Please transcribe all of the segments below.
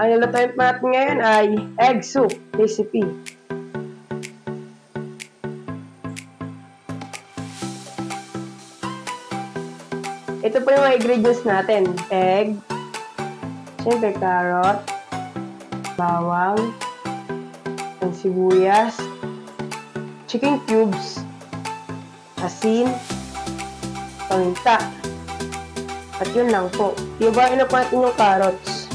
Ang nilutuin pa natin ngayon ay egg soup recipe. Ito po yung mga ingredients natin. Egg, siyempre carrot, bawang, ang sibuyas, chicken cubes, asin, paminta. At yun lang po. Ibahin na po natin yung carrots.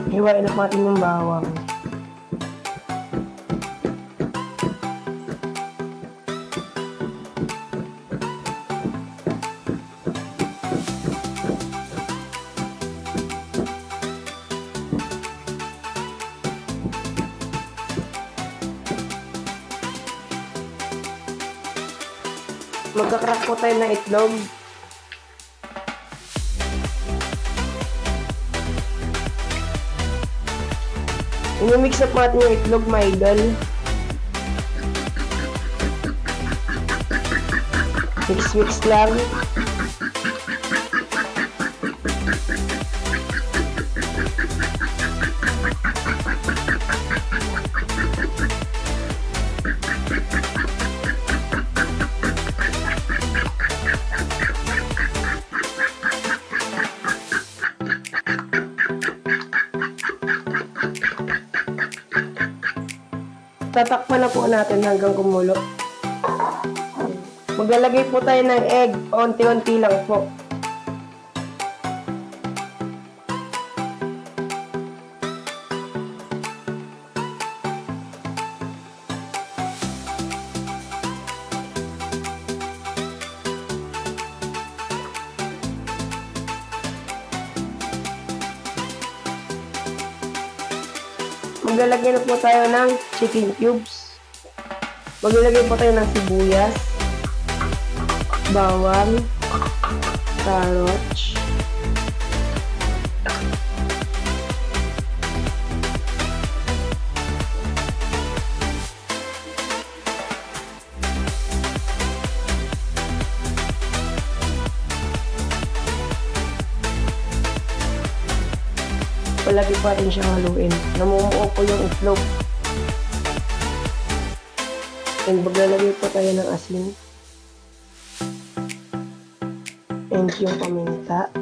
Hiwain na natin yung bawang. Magka-crack po tayo ng itlog. I-mix na po natin yung itlog, mga idol. Mix lang. Tatakpan na po natin hanggang kumulo. Maglalagay po tayo ng egg, onti-onti lang po. Maglalagay na po tayo ng chicken cubes. Maglalagay po tayo ng sibuyas, bawang, carrots, palagi pa rin siyang haluin. Namumuo po yung itlog. And maglalagay po tayo ng asin. And yung paminta.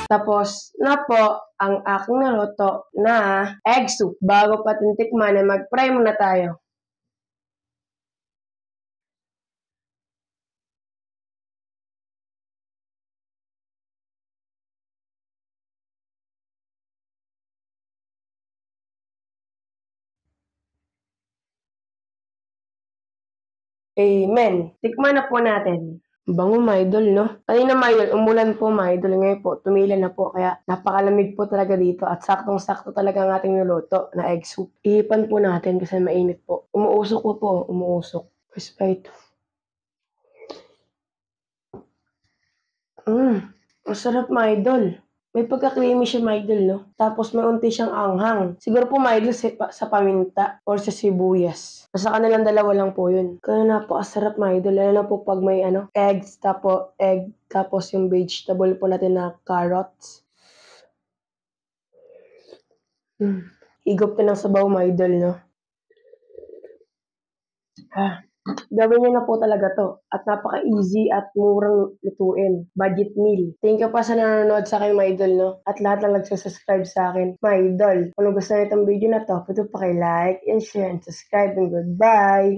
Tapos na po ang aking naluto na egg soup. Bago pa tikman ay mag-fry muna tayo. Amen. Tikman na po natin. Bango, mga idol, no? Kanina, mga idol, umulan po, mga idol. Ngayon po, tumilan na po. Kaya napakalamig po talaga dito. At saktong-sakto talaga ang ating niluto na egg soup. Ihipan po natin kasi mainit po. Umuusok po. Umuusok. First bite. Masarap, mga idol. May pagka-creamy siya, mga idol, no? Tapos may unti siyang anghang. Siguro po, mga idol, sa paminta or sa sibuyas. Basta kanilang dalawa lang po yun. Kaya napakasarap, mga idol. Lalo na po pag may egg, tapos yung vegetable po natin na carrots. Higop na ng sabaw, mga idol, no? Gawin niyo na po talaga 'to at napaka-easy at murang lutuin, budget meal. Thank you pa sa nanonood sa'kin, mga idol, 'no, at lahat ng nagsu-subscribe sa'kin, mga idol. Kung nagustuhan niyo 'tong video na 'to, pwede paki-like and share and subscribe and goodbye.